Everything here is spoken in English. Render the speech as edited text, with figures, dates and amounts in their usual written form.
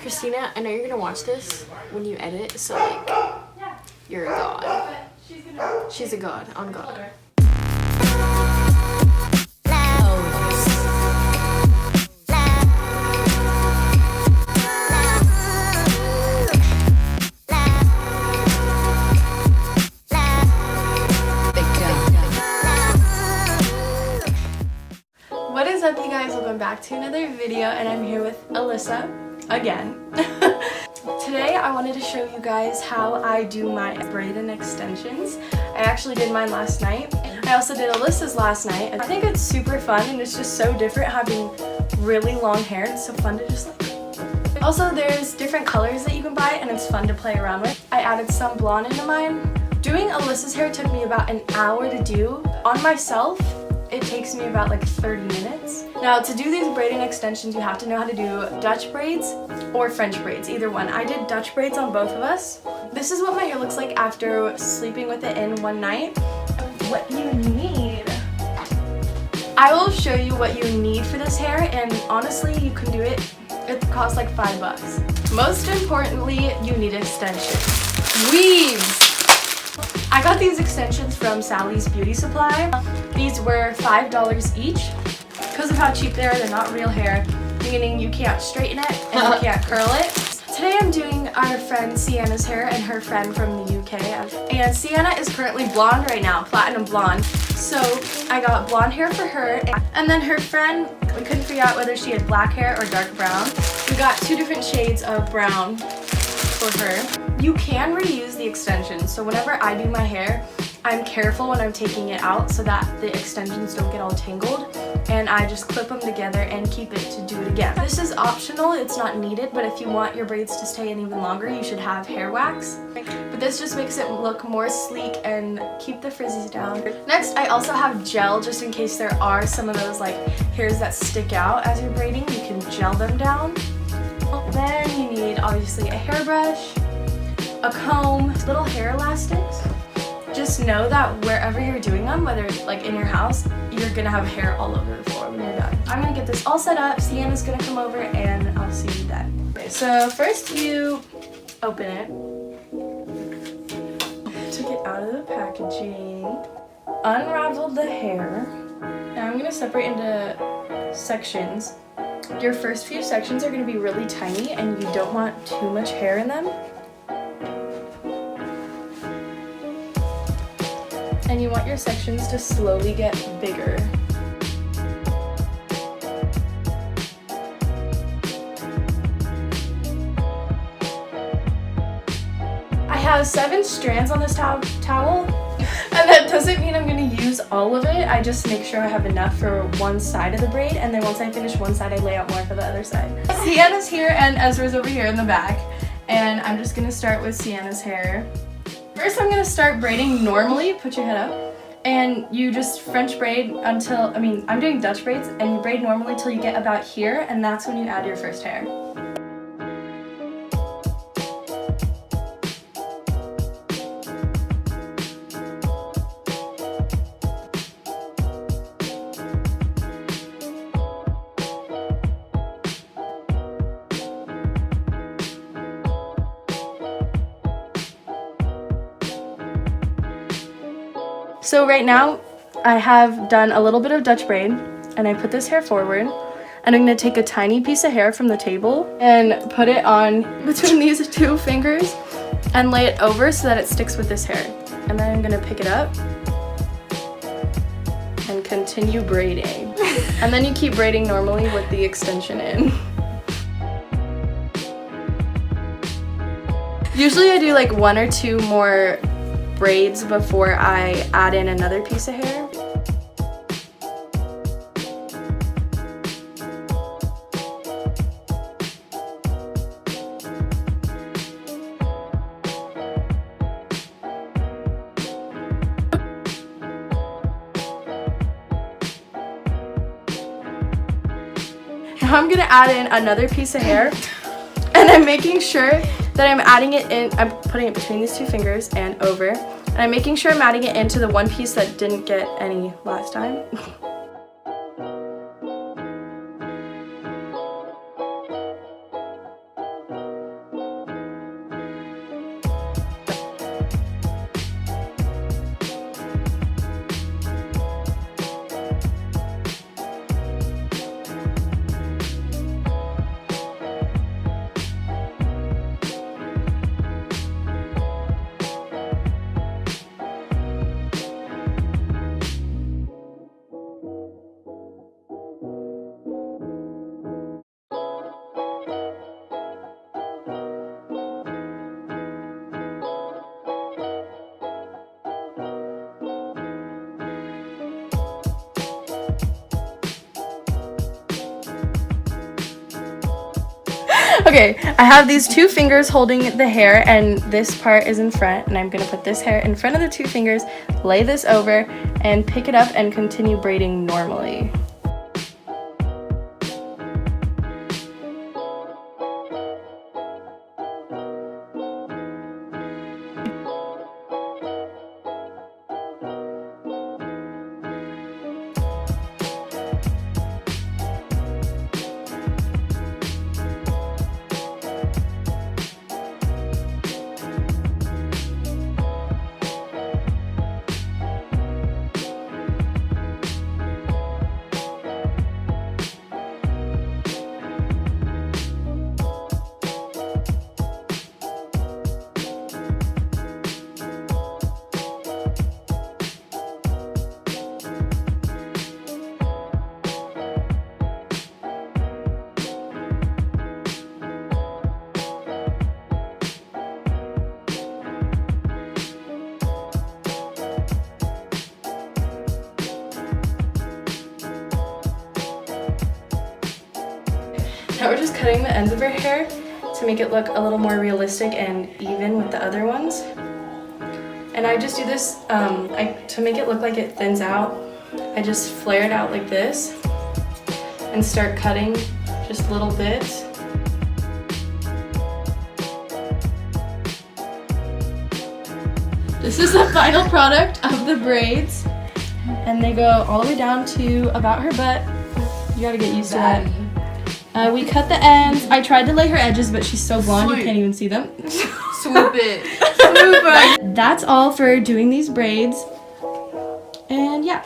Christina, I know you're gonna watch this when you edit, so like, you're a god. She's a god on God. What is up, you guys? Welcome back to another video, and I'm here with Alyssa again. Today I wanted to show you guys how I do my braid-in extensions. I actually did mine last night. I also did Alyssa's last night. I think it's super fun and it's just so different having really long hair. It's so fun to just like... Also, there's different colors that you can buy and it's fun to play around with. I added some blonde into mine. Doing Alyssa's hair took me about an hour to do. On myself, it takes me about like 30 minutes. Now, to do these braid-in extensions, you have to know how to do Dutch braids or French braids, either one. I did Dutch braids on both of us. This is what my hair looks like after sleeping with it in one night. What you need. I will show you what you need for this hair, and honestly, you can do it. It costs like $5. Most importantly, you need extensions. Weaves! I got these extensions from Sally's Beauty Supply. These were $5 each. Because of how cheap they are, they're not real hair, meaning you can't straighten it and you can't curl it. Today I'm doing our friend Sienna's hair and her friend from the UK. And Sienna is currently blonde right now, platinum blonde. So I got blonde hair for her. And then her friend, we couldn't figure out whether she had black hair or dark brown. We got two different shades of brown for her. You can reuse the extensions, so whenever I do my hair, I'm careful when I'm taking it out so that the extensions don't get all tangled, and I just clip them together and keep it to do it again. This is optional, it's not needed, but if you want your braids to stay in even longer, you should have hair wax. But this just makes it look more sleek and keep the frizzies down. Next, I also have gel, just in case there are some of those like hairs that stick out as you're braiding, you can gel them down. Then you need obviously a hairbrush, a comb, little hair elastics. Just know that wherever you're doing them, whether it's like in your house, you're gonna have hair all over the floor when you're done. I'm gonna get this all set up, Sienna's gonna come over, and I'll see you then. Okay, so first you open it. Took it out of the packaging, unraveled the hair. Now I'm gonna separate into sections. Your first few sections are gonna be really tiny and you don't want too much hair in them. And you want your sections to slowly get bigger. I have 7 strands on this towel, and that doesn't mean I'm going to use all of it. I just make sure I have enough for one side of the braid, and then once I finish one side, I lay out more for the other side. Sienna's here and Ezra's over here in the back, and I'm just going to start with Sienna's hair. First, I'm going to start braiding normally. Put your head up. And you just French braid until, I'm doing Dutch braids, and you braid normally till you get about here, and that's when you add your first hair. So right now, I have done a little bit of Dutch braid, and I put this hair forward, and I'm going to take a tiny piece of hair from the table and put it on between these 2 fingers and lay it over so that it sticks with this hair. And then I'm going to pick it up and continue braiding. And then you keep braiding normally with the extension in. Usually I do like 1 or 2 more braids before I add in another piece of hair. Now I'm gonna add in another piece of hair, and I'm making sure that I'm adding it in, I'm putting it between these 2 fingers and over, and I'm making sure I'm adding it into the one piece that didn't get any last time. Okay, I have these 2 fingers holding the hair, and this part is in front, and I'm gonna put this hair in front of the 2 fingers, lay this over, and pick it up and continue braiding normally. Now we're just cutting the ends of her hair to make it look a little more realistic and even with the other ones. And I just do this to make it look like it thins out. I just flare it out like this and start cutting just little bits. This is the final product of the braids, and they go all the way down to about her butt. You gotta get used to that. We cut the ends. I tried to lay her edges, but she's so blonde you can't even see them. Swoop it. Swoop it. That's all for doing these braids. And yeah.